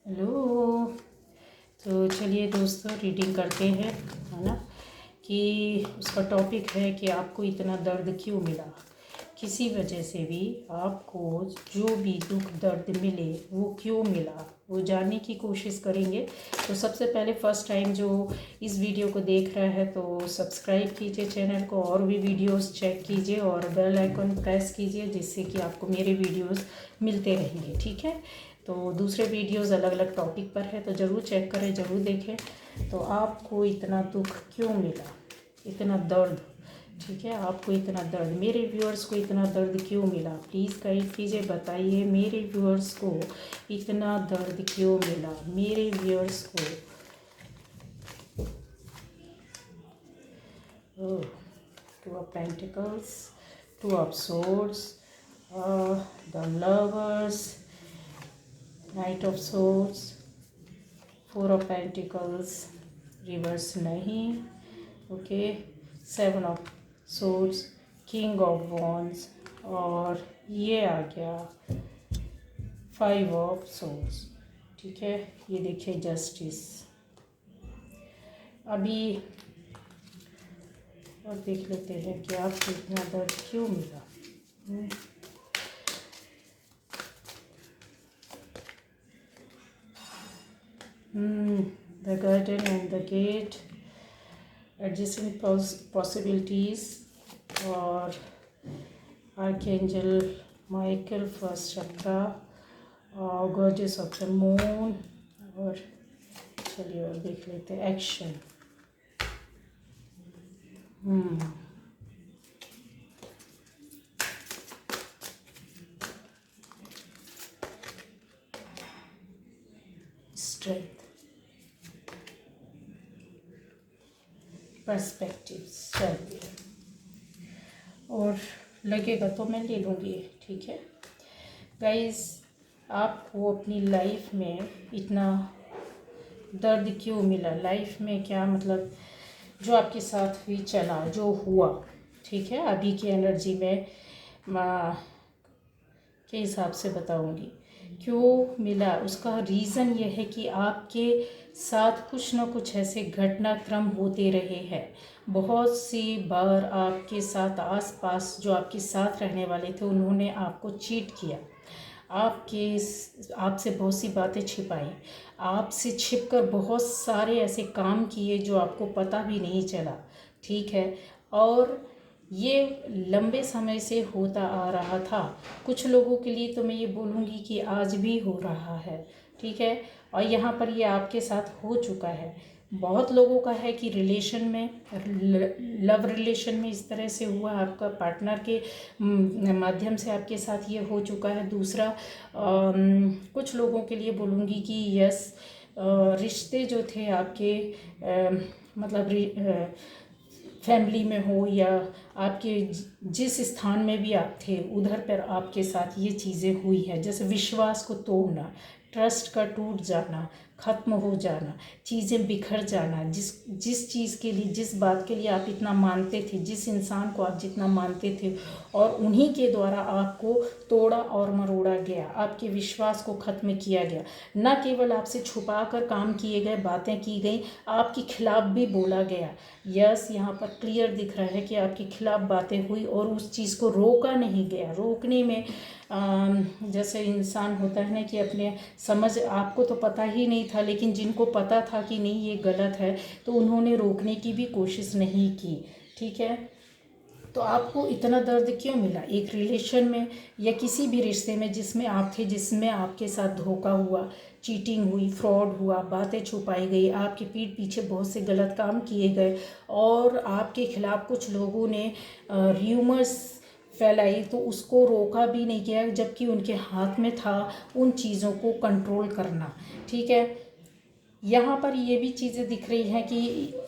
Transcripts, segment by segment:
Hello. तो चलिए दोस्तों, रीडिंग करते हैं, है ना। कि उसका टॉपिक है कि आपको इतना दर्द क्यों मिला। किसी वजह से भी आपको जो भी दुख दर्द मिले वो क्यों मिला, वो जानने की कोशिश करेंगे। तो सबसे पहले फर्स्ट टाइम जो इस वीडियो को देख रहा है तो सब्सक्राइब कीजिए चैनल को, और भी वीडियोस चेक कीजिए और बेल आइकन प्रेस कीजिए, जिससे कि आपको मेरे वीडियोस मिलते रहेंगे। ठीक है। तो दूसरे वीडियोस अलग अलग टॉपिक पर है, तो ज़रूर चेक करें, ज़रूर देखें। तो आपको इतना दुख क्यों मिला, इतना दर्द, ठीक है, आपको इतना दर्द, मेरे व्यूअर्स को इतना दर्द क्यों मिला, प्लीज़ गाइड कीजिए, बताइए मेरे व्यूअर्स को इतना दर्द क्यों मिला, मेरे व्यूअर्स को। Two of pentacles, two of swords, the lovers, knight of swords, four of pentacles, reverse नहीं, okay, seven of swords, king of wands, और ये आ गया फाइव ऑफ सोर्ड्स। ठीक है, ये देखिए जस्टिस। अभी और देख लेते हैं कि आपको इतना दर्द क्यों मिला। The garden and the gate, adjacent possibilities, और आर्कएंजल माइकल फर्स्ट चक्रा, और गॉडेस ऑफ द मून, और चलिए और देख लेते हैं एक्शन। स्ट्रेंथ, पर्सपेक्टिव्स, चलिए, और लगेगा तो मैं ले लूँगी। ठीक है गाइस, आपको अपनी लाइफ में इतना दर्द क्यों मिला, लाइफ में क्या मतलब जो आपके साथ भी चला, जो हुआ, ठीक है, अभी की एनर्जी में के हिसाब से बताऊंगी क्यों मिला। उसका रीज़न ये है कि आपके साथ कुछ ना कुछ ऐसे घटनाक्रम होते रहे हैं। बहुत सी बार आपके साथ आसपास जो आपके साथ रहने वाले थे उन्होंने आपको चीट किया, आपसे बहुत सी बातें छिपाई, आपसे छिपकर बहुत सारे ऐसे काम किए जो आपको पता भी नहीं चला। ठीक है, और ये लंबे समय से होता आ रहा था। कुछ लोगों के लिए तो मैं ये बोलूँगी कि आज भी हो रहा है। ठीक है, और यहाँ पर ये आपके साथ हो चुका है। बहुत लोगों का है कि रिलेशन में, लव रिलेशन में इस तरह से हुआ, आपका पार्टनर के माध्यम से आपके साथ ये हो चुका है। दूसरा कुछ लोगों के लिए बोलूँगी कि यस, रिश्ते जो थे आपके मतलब फैमिली में हो या आपके जिस स्थान में भी आप थे उधर पर आपके साथ ये चीज़ें हुई है। जैसे विश्वास को तोड़ना, ट्रस्ट का टूट जाना, ख़त्म हो जाना, चीज़ें बिखर जाना, जिस चीज़ के लिए, जिस बात के लिए आप इतना मानते थे, जिस इंसान को आप जितना मानते थे, और उन्हीं के द्वारा आपको तोड़ा और मरोड़ा गया, आपके विश्वास को ख़त्म किया गया। न केवल आपसे छुपा कर काम किए गए, बातें की गई, आपके खिलाफ भी बोला गया। यस, यहाँ पर क्लियर दिख रहा है कि आपके खिलाफ बातें हुई और उस चीज़ को रोका नहीं गया। रोकने में जैसे इंसान होता है ना कि अपने समझ, आपको तो पता ही नहीं था, लेकिन जिनको पता था कि नहीं ये गलत है तो उन्होंने रोकने की भी कोशिश नहीं की। ठीक है, तो आपको इतना दर्द क्यों मिला एक रिलेशन में या किसी भी रिश्ते में जिसमें आप थे, जिसमें आपके साथ धोखा हुआ, चीटिंग हुई, फ्रॉड हुआ, बातें छुपाई गई, आपके पीठ पीछे बहुत से गलत काम किए गए, और आपके खिलाफ कुछ लोगों ने र्यूमर्स फैलाई तो उसको रोका भी नहीं गया, जबकि उनके हाथ में था उन चीज़ों को कंट्रोल करना। ठीक है, यहाँ पर ये भी चीज़ें दिख रही हैं कि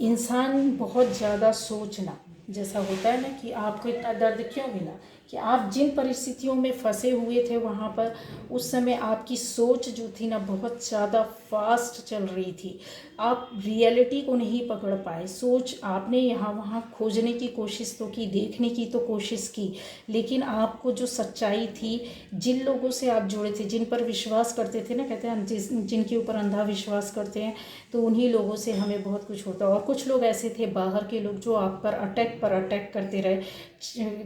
इंसान बहुत ज़्यादा सोचना, जैसा होता है ना कि आपको इतना दर्द क्यों मिला, कि आप जिन परिस्थितियों में फंसे हुए थे वहाँ पर उस समय आपकी सोच जो थी ना बहुत ज़्यादा फास्ट चल रही थी। आप रियलिटी को नहीं पकड़ पाए। सोच आपने यहाँ वहाँ खोजने की कोशिश तो की, देखने की तो कोशिश की, लेकिन आपको जो सच्चाई थी, जिन लोगों से आप जुड़े थे, जिन पर विश्वास करते थे ना, कहते हैं हम जिनके ऊपर अंधा विश्वास करते हैं तो उन्हीं लोगों से हमें बहुत कुछ होता है। और कुछ लोग ऐसे थे बाहर के लोग जो आप पर अटैक करते रहे,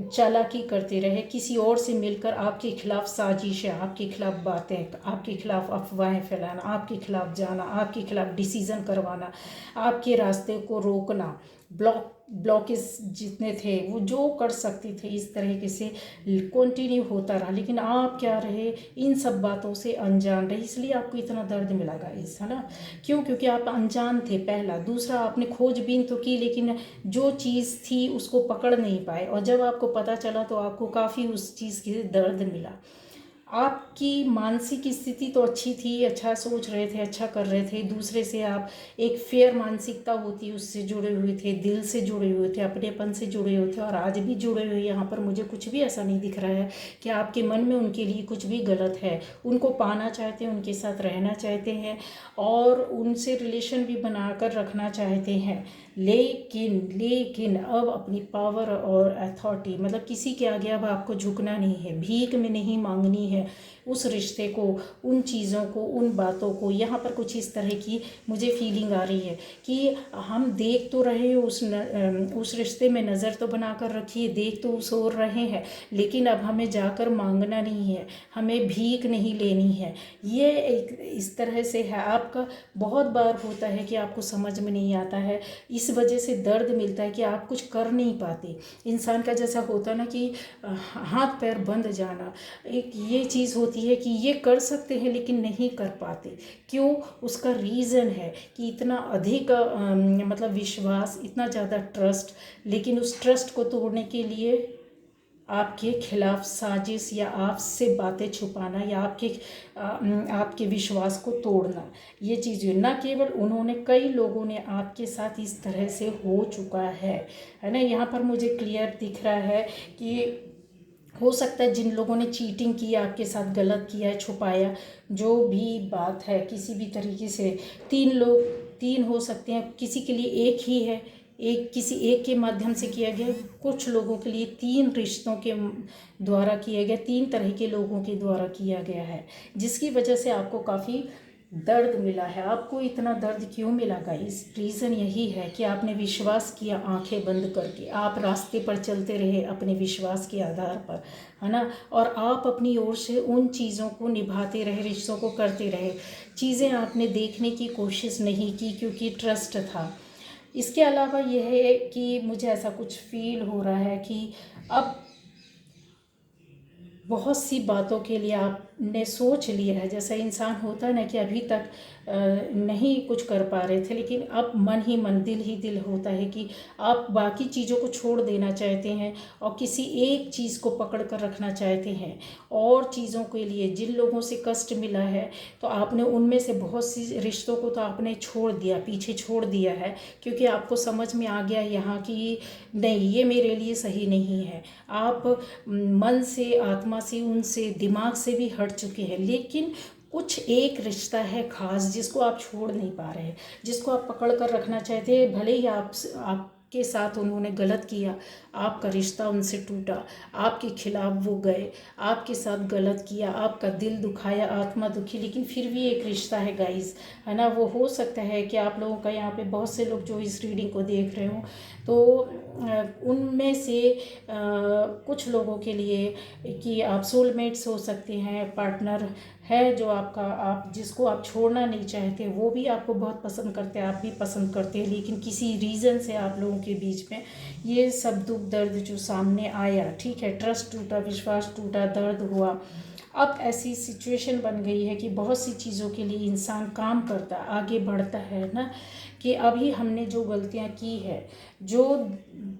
चालाकी करते रहे, किसी और से मिलकर आपके खिलाफ साजिशें, आपके खिलाफ बातें, आपके खिलाफ अफवाहें फैलाना, आपके खिलाफ जाना, आपके खिलाफ डिसीज़न करवाना, आपके रास्ते को रोकना, ब्लॉकेज जितने थे वो जो कर सकते थे इस तरीके से कंटिन्यू होता रहा। लेकिन आप क्या रहे, इन सब बातों से अनजान रहे, इसलिए आपको इतना दर्द मिला गाइस, है ना। क्यों? क्योंकि आप अनजान थे, पहला। दूसरा, आपने खोजबीन तो की लेकिन जो चीज़ थी उसको पकड़ नहीं पाए, और जब आपको पता चला तो आपको काफ़ी उस चीज़ की दर्द मिला। आपकी मानसिक स्थिति तो अच्छी थी, अच्छा सोच रहे थे, अच्छा कर रहे थे, दूसरे से आप एक फेयर मानसिकता होती उससे जुड़े हुए थे, दिल से जुड़े हुए थे, अपनेपन से जुड़े हुए थे, और आज भी जुड़े हुए। यहाँ पर मुझे कुछ भी ऐसा नहीं दिख रहा है कि आपके मन में उनके लिए कुछ भी गलत है। उनको पाना चाहते हैं, उनके साथ रहना चाहते हैं और उनसे रिलेशन भी बनाकर रखना चाहते हैं, लेकिन अब अपनी पावर और अथॉरिटी, मतलब किसी के आगे अब आपको झुकना नहीं है, भीख में नहीं मांगनी है उस रिश्ते को, उन चीज़ों को, उन बातों को। यहाँ पर कुछ इस तरह की मुझे फीलिंग आ रही है कि हम देख तो रहे हैं उस रिश्ते में, नज़र तो बना कर रखिए, देख तो उस ओर रहे हैं, लेकिन अब हमें जाकर मांगना नहीं है, हमें भीख नहीं लेनी है। ये एक इस तरह से है। आपका बहुत बार होता है कि आपको समझ में नहीं आता है, इस वजह से दर्द मिलता है कि आप कुछ कर नहीं पाते। इंसान का जैसा होता ना कि हाथ पैर बंद जाना, एक ये चीज़ होती है कि ये कर सकते हैं लेकिन नहीं कर पाते। क्यों? उसका रीज़न है कि इतना अधिक मतलब विश्वास, इतना ज़्यादा ट्रस्ट, लेकिन उस ट्रस्ट को तोड़ने के लिए आपके खिलाफ साजिश या आपसे बातें छुपाना या आपके विश्वास को तोड़ना, ये चीज़ न केवल उन्होंने, कई लोगों ने आपके साथ इस तरह से हो चुका है ना। यहाँ पर मुझे क्लियर दिख रहा है कि हो सकता है जिन लोगों ने चीटिंग की, आपके साथ गलत किया है, छुपाया, जो भी बात है किसी भी तरीके से, तीन हो सकते हैं, किसी के लिए एक ही है, किसी एक के माध्यम से किया गया, कुछ लोगों के लिए तीन रिश्तों के द्वारा किया गया, तीन तरह के लोगों के द्वारा किया गया है, जिसकी वजह से आपको काफ़ी दर्द मिला है। आपको इतना दर्द क्यों मिला गाइस? रीज़न यही है कि आपने विश्वास किया आंखें बंद करके, आप रास्ते पर चलते रहे अपने विश्वास के आधार पर, है ना, और आप अपनी ओर से उन चीज़ों को निभाते रहे, रिश्तों को करते रहे। चीज़ें आपने देखने की कोशिश नहीं की क्योंकि ट्रस्ट था। इसके अलावा यह है कि मुझे ऐसा कुछ फील हो रहा है कि अब बहुत सी बातों के लिए आपने सोच लिया है, जैसा इंसान होता है ना कि अभी तक नहीं कुछ कर पा रहे थे, लेकिन अब मन ही मन, दिल ही दिल होता है कि आप बाकी चीज़ों को छोड़ देना चाहते हैं और किसी एक चीज़ को पकड़ कर रखना चाहते हैं। और चीज़ों के लिए जिन लोगों से कष्ट मिला है तो आपने उनमें से बहुत सी रिश्तों को तो आपने छोड़ दिया, पीछे छोड़ दिया है, क्योंकि आपको समझ में आ गया यहाँ कि नहीं, ये मेरे लिए सही नहीं है। आप मन से, आत्मा से, उनसे, दिमाग से भी हट चुके हैं, लेकिन कुछ एक रिश्ता है खास जिसको आप छोड़ नहीं पा रहे हैं, जिसको आप पकड़ कर रखना चाहते हैं। भले ही आपके साथ उन्होंने गलत किया, आपका रिश्ता उनसे टूटा, आपके खिलाफ वो गए, आपके साथ गलत किया, आपका दिल दुखाया, आत्मा दुखी, लेकिन फिर भी एक रिश्ता है गाइस, है ना। वो हो सकता है कि आप लोगों का यहाँ पे बहुत से लोग जो इस रीडिंग को देख रहे हो तो उनमें से कुछ लोगों के लिए कि आप सोलमेट्स हो सकते हैं, पार्टनर है जो आपका, आप जिसको आप छोड़ना नहीं चाहते, वो भी आपको बहुत पसंद करते हैं, आप भी पसंद करते हैं, लेकिन किसी रीज़न से आप लोगों के बीच में ये सब दुख दर्द जो सामने आया, ठीक है, ट्रस्ट टूटा, विश्वास टूटा, दर्द हुआ, अब ऐसी सिचुएशन बन गई है कि बहुत सी चीज़ों के लिए इंसान काम करता है, आगे बढ़ता है ना, कि अभी हमने जो गलतियां की है, जो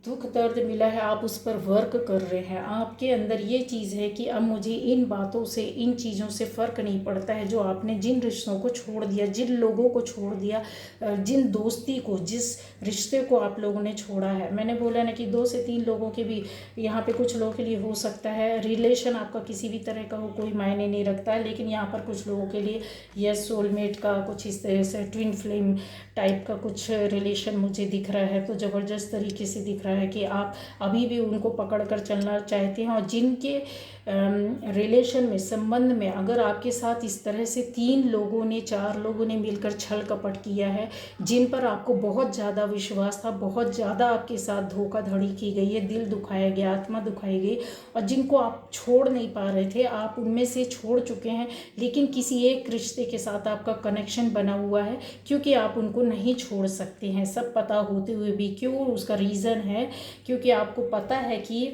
दुख दर्द मिला है, आप उस पर वर्क कर रहे हैं। आपके अंदर ये चीज़ है कि अब मुझे इन बातों से, इन चीज़ों से फ़र्क नहीं पड़ता है। जो आपने जिन रिश्तों को छोड़ दिया, जिन लोगों को छोड़ दिया, जिन दोस्ती को, जिस रिश्ते को आप लोगों ने छोड़ा है, मैंने बोला ना कि 2 से 3 लोगों के भी यहाँ पे कुछ लोगों के लिए हो सकता है रिलेशन आपका किसी भी तरह का हो, कोई मायने नहीं रखता है, लेकिन यहाँ पर कुछ लोगों के लिए यस सोलमेट का कुछ इस तरह से ट्विन फ्लेम टाइप का कुछ रिलेशन मुझे दिख रहा है। तो ज़बरदस्त तरीके से दिख रहा है कि आप अभी भी उनको पकड़ कर चलना चाहते हैं, और जिनके रिलेशन में, संबंध में अगर आपके साथ इस तरह से 3 लोगों ने, 4 लोगों ने मिलकर छल कपट किया है, जिन पर आपको बहुत ज़्यादा विश्वास था, बहुत ज़्यादा आपके साथ धोखाधड़ी की गई है, दिल दुखाया गया, आत्मा दुखाई गई, और जिनको आप छोड़ नहीं पा रहे थे, आप उनमें से छोड़ चुके हैं, लेकिन किसी एक रिश्ते के साथ आपका कनेक्शन बना हुआ है, क्योंकि आप उनको नहीं छोड़ सकते हैं, सब पता होते हुए भी। क्यों? उसका रीज़न है क्योंकि आपको पता है कि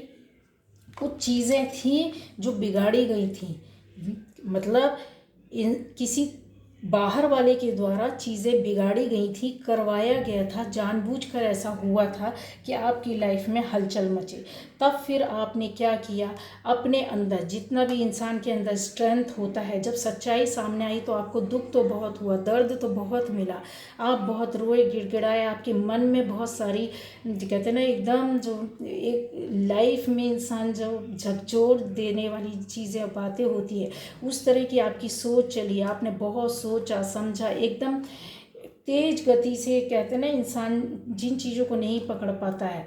कुछ चीज़ें थी जो बिगाड़ी गई थी, मतलब किसी बाहर वाले के द्वारा चीज़ें बिगाड़ी गई थी, करवाया गया था, जानबूझकर ऐसा हुआ था कि आपकी लाइफ में हलचल मचे। तब फिर आपने क्या किया, अपने अंदर जितना भी इंसान के अंदर स्ट्रेंथ होता है, जब सच्चाई सामने आई तो आपको दुख तो बहुत हुआ, दर्द तो बहुत मिला, आप बहुत रोए, गिड़गिड़ाए, आपके मन में बहुत सारी, कहते हैं ना, एकदम जो एक लाइफ में इंसान जो झकझोर देने वाली चीज़ें, बातें होती है, उस तरह की आपकी सोच चली, आपने बहुत सोचा समझा, एकदम तेज गति से, कहते हैं ना, इंसान जिन चीज़ों को नहीं पकड़ पाता है।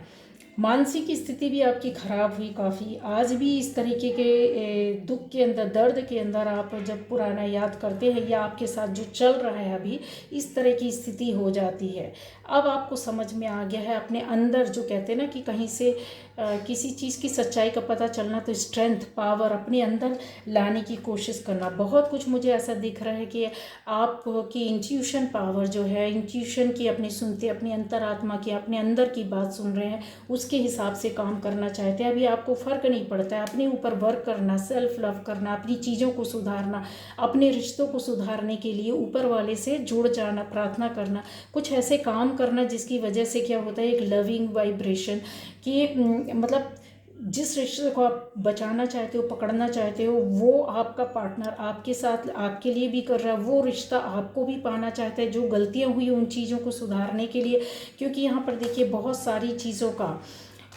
मानसिक स्थिति भी आपकी ख़राब हुई काफ़ी। आज भी इस तरीके के दुख के अंदर, दर्द के अंदर आप जब पुराना याद करते हैं, या आपके साथ जो चल रहा है अभी, इस तरह की स्थिति हो जाती है। अब आपको समझ में आ गया है अपने अंदर, जो कहते हैं ना कि कहीं से किसी चीज़ की सच्चाई का पता चलना, तो स्ट्रेंथ, पावर अपने अंदर लाने की कोशिश करना। बहुत कुछ मुझे ऐसा दिख रहा है कि आपकी इंट्यूशन पावर जो है, इंट्यूशन की अपनी सुनते, अपनी अंतरात्मा की, अपने अंदर की बात सुन रहे हैं, उसके हिसाब से काम करना चाहते हैं। अभी आपको फ़र्क नहीं पड़ता है, अपने ऊपर वर्क करना, सेल्फ लव करना, अपनी चीज़ों को सुधारना, अपने रिश्तों को सुधारने के लिए ऊपर वाले से जुड़ जाना, प्रार्थना करना, कुछ ऐसे काम करना जिसकी वजह से क्या होता है, एक लविंग वाइब्रेशन कि मतलब जिस रिश्ते को आप बचाना चाहते हो, पकड़ना चाहते हो, वो आपका पार्टनर आपके साथ, आपके लिए भी कर रहा है, वो रिश्ता आपको भी पाना चाहता है। जो गलतियां हुई उन चीज़ों को सुधारने के लिए, क्योंकि यहाँ पर देखिए बहुत सारी चीज़ों का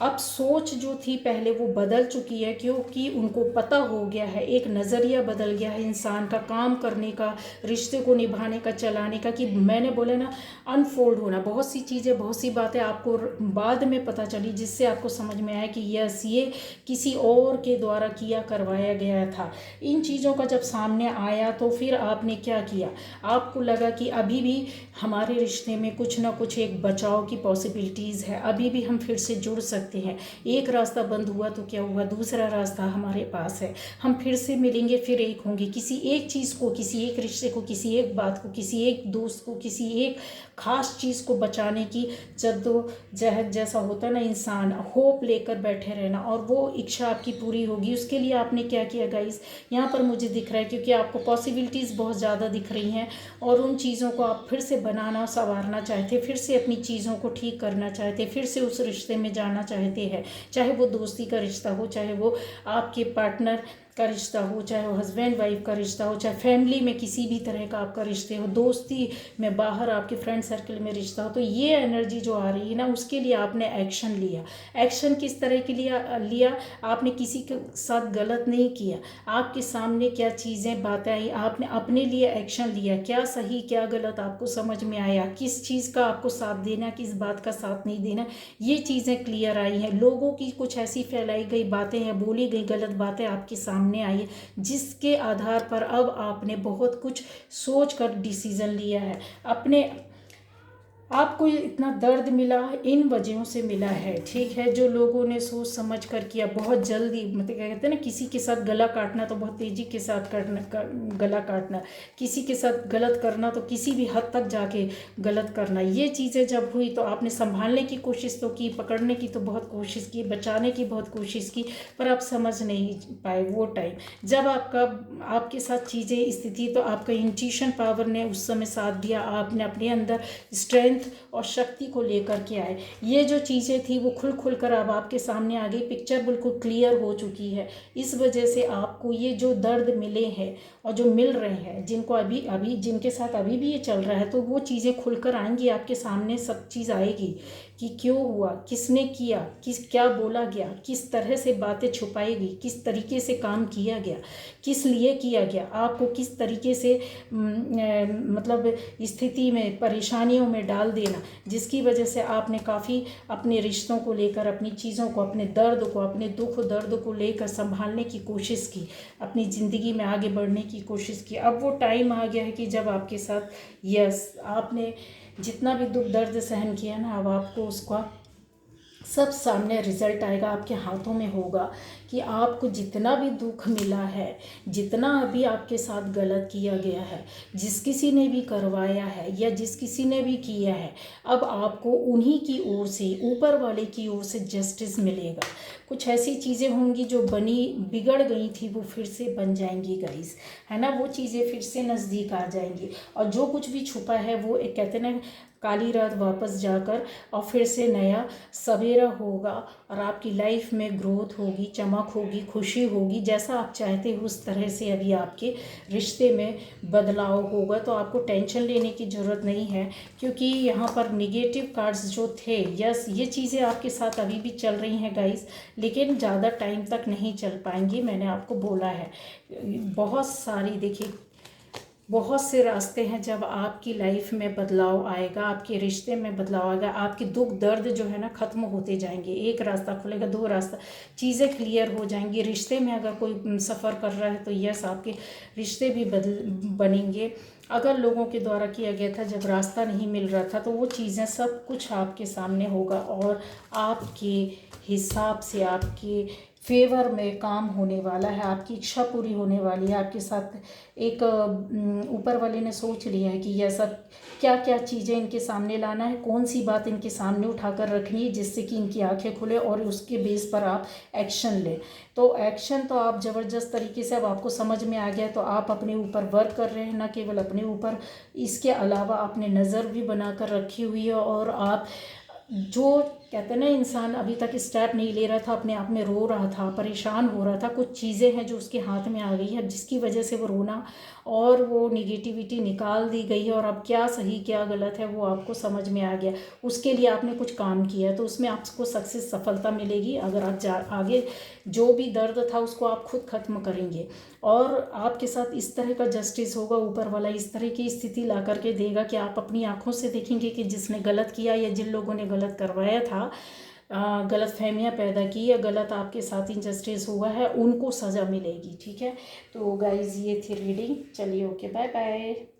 अब सोच जो थी पहले वो बदल चुकी है, क्योंकि उनको पता हो गया है, एक नज़रिया बदल गया है इंसान का, काम करने का, रिश्ते को निभाने का, चलाने का, कि मैंने बोला ना, अनफोल्ड होना। बहुत सी चीज़ें, बहुत सी बातें आपको बाद में पता चली, जिससे आपको समझ में आया कि यस, ये किसी और के द्वारा किया करवाया गया था। इन चीज़ों का जब सामने आया तो फिर आपने क्या किया, आपको लगा कि अभी भी हमारे रिश्ते में कुछ ना कुछ एक बचाव की पॉसिबिलिटीज़ है, अभी भी हम फिर से जुड़ सकते हैं। एक रास्ता बंद हुआ तो क्या हुआ, दूसरा रास्ता हमारे पास है, हम फिर से मिलेंगे, फिर एक होंगे। किसी एक चीज़ को, किसी एक रिश्ते को, किसी एक बात को, किसी एक दोस्त को, किसी एक खास चीज़ को बचाने की जद्दोजहद, जैसा होता है ना, इंसान होप लेकर बैठे रहना, और वो इच्छा आपकी पूरी होगी। उसके लिए आपने क्या किया गाइस, यहाँ पर मुझे दिख रहा है, क्योंकि आपको पॉसिबिलिटीज़ बहुत ज़्यादा दिख रही हैं, और उन चीज़ों को आप फिर से बनाना, संवारना चाहते, फिर से अपनी चीज़ों को ठीक करना चाहते, फिर से उस रिश्ते में जाना चाहते हैं। चाहे वो दोस्ती का रिश्ता हो, चाहे वो आपके पार्टनर का रिश्ता हो, चाहे वो हस्बैंड वाइफ का रिश्ता हो, चाहे फैमिली में किसी भी तरह का आपका रिश्ते हो, दोस्ती में, बाहर आपके फ्रेंड सर्कल में रिश्ता हो, तो ये एनर्जी जो आ रही है ना, उसके लिए आपने एक्शन लिया। एक्शन किस तरह के लिए लिया, आपने किसी के साथ गलत नहीं किया, आपके सामने क्या चीज़ें, बातें आई, आपने अपने लिए एक्शन लिया, क्या सही क्या गलत आपको समझ में आया, किस चीज़ का आपको साथ देना, किस बात का साथ नहीं देना, ये चीज़ें क्लियर आई हैं। लोगों की कुछ ऐसी फैलाई गई बातें हैं, बोली गई गलत बातें आपके सामने आई है, जिसके आधार पर अब आपने बहुत कुछ सोच कर डिसीज़न लिया है। अपने आपको इतना दर्द मिला इन वजहों से मिला है, ठीक है। जो लोगों ने सोच समझ कर किया, बहुत जल्दी, मतलब क्या कहते हैं ना, किसी के साथ गला काटना तो बहुत तेज़ी के साथ गला काटना, किसी के साथ गलत करना तो किसी भी हद तक जाके गलत करना। ये चीज़ें जब हुई तो आपने संभालने की कोशिश तो की, पकड़ने की तो बहुत कोशिश की, बचाने की बहुत कोशिश की, पर आप समझ नहीं पाए वो टाइम जब आपके साथ चीज़ें स्थिति, तो आपका इंट्यूशन पावर ने उस समय साथ दिया। आपने अपने अंदर स्ट्रेंथ और शक्ति को लेकर के आए। ये जो चीज़ें थी वो खुल कर अब आपके सामने आ गई, पिक्चर बिल्कुल क्लियर हो चुकी है। इस वजह से आपको ये जो दर्द मिले हैं और जो मिल रहे हैं, जिनको अभी अभी जिनके साथ अभी भी ये चल रहा है, तो वो चीज़ें खुलकर आएंगी आपके सामने, सब चीज़ आएगी कि क्यों हुआ, किसने किया, क्या बोला गया, किस तरह से बातें छुपाई गई, किस तरीके से काम किया गया, किस लिए किया गया, आपको किस तरीके से मतलब स्थिति में, परेशानियों में डाल देना, जिसकी वजह से आपने काफ़ी अपने रिश्तों को लेकर, अपनी चीज़ों को, अपने दर्द को, अपने दुख दर्द को लेकर संभालने की कोशिश की, अपनी ज़िंदगी में आगे बढ़ने की कोशिश की। अब वो टाइम आ गया है कि जब आपके साथ, यस, आपने जितना भी दुख दर्द सहन किया ना, अब आपको उसका सब सामने रिजल्ट आएगा, आपके हाथों में होगा कि आपको जितना भी दुख मिला है, जितना अभी आपके साथ गलत किया गया है, जिस किसी ने भी करवाया है या जिस किसी ने भी किया है, अब आपको उन्हीं की ओर से, ऊपर वाले की ओर से जस्टिस मिलेगा। कुछ ऐसी चीज़ें होंगी जो बिगड़ गई थी, वो फिर से बन जाएंगी गाइस, है ना। वो चीज़ें फिर से नज़दीक आ जाएंगी, और जो कुछ भी छुपा है वो एक, कहते हैं ना, काली रात वापस जाकर और फिर से नया सवेरा होगा, और आपकी लाइफ में ग्रोथ होगी, चमक होगी, खुशी होगी, जैसा आप चाहते हो उस तरह से अभी आपके रिश्ते में बदलाव होगा। तो आपको टेंशन लेने की ज़रूरत नहीं है, क्योंकि यहाँ पर निगेटिव कार्ड्स जो थे, यस, ये चीज़ें आपके साथ अभी भी चल रही हैं गाइस, लेकिन ज़्यादा टाइम तक नहीं चल पाएंगी। मैंने आपको बोला है, बहुत सारी, देखिए, बहुत से रास्ते हैं जब आपकी लाइफ में बदलाव आएगा, आपके रिश्ते में बदलाव आएगा, आपके दुख दर्द जो है ना ख़त्म होते जाएंगे। एक रास्ता खुलेगा, दो रास्ता, चीज़ें क्लियर हो जाएंगी। रिश्ते में अगर कोई सफ़र कर रहा है तो यस, आपके रिश्ते भी बनेंगे। अगर लोगों के द्वारा किया गया था, जब रास्ता नहीं मिल रहा था, तो वो चीज़ें सब कुछ आपके सामने होगा, और आपके हिसाब से, आपके फेवर में काम होने वाला है, आपकी इच्छा पूरी होने वाली है। आपके साथ एक ऊपर वाले ने सोच लिया है कि यह सब क्या क्या चीज़ें इनके सामने लाना है, कौन सी बात इनके सामने उठाकर रखनी है, जिससे कि इनकी आंखें खुले और उसके बेस पर आप एक्शन लें। तो एक्शन तो आप ज़बरदस्त तरीके से, अब आपको समझ में आ गया, तो आप अपने ऊपर वर्क कर रहे हैं, ना केवल अपने ऊपर, इसके अलावा आपने नज़र भी बनाकर रखी हुई है। और आप, जो कहते हैं ना, इंसान अभी तक स्टेप नहीं ले रहा था, अपने आप में रो रहा था, परेशान हो रहा था, कुछ चीज़ें हैं जो उसके हाथ में आ गई है, जिसकी वजह से वो रोना और वो निगेटिविटी निकाल दी गई है, और अब क्या सही क्या गलत है वो आपको समझ में आ गया। उसके लिए आपने कुछ काम किया, तो उसमें आपको सक्सेस, सफलता मिलेगी। अगर आप आगे जो भी दर्द था उसको आप खुद ख़त्म करेंगे, और आपके साथ इस तरह का जस्टिस होगा, ऊपर वाला इस तरह की स्थिति ला करके देगा कि आप अपनी आंखों से देखेंगे कि जिसने गलत किया या जिन लोगों ने गलत करवाया था, गलत फहमियाँ पैदा की या गलत आपके साथ इनजस्टिस हुआ है, उनको सज़ा मिलेगी, ठीक है। तो गाइज़, ये थी रीडिंग। चलिए, ओके, बाय बाय।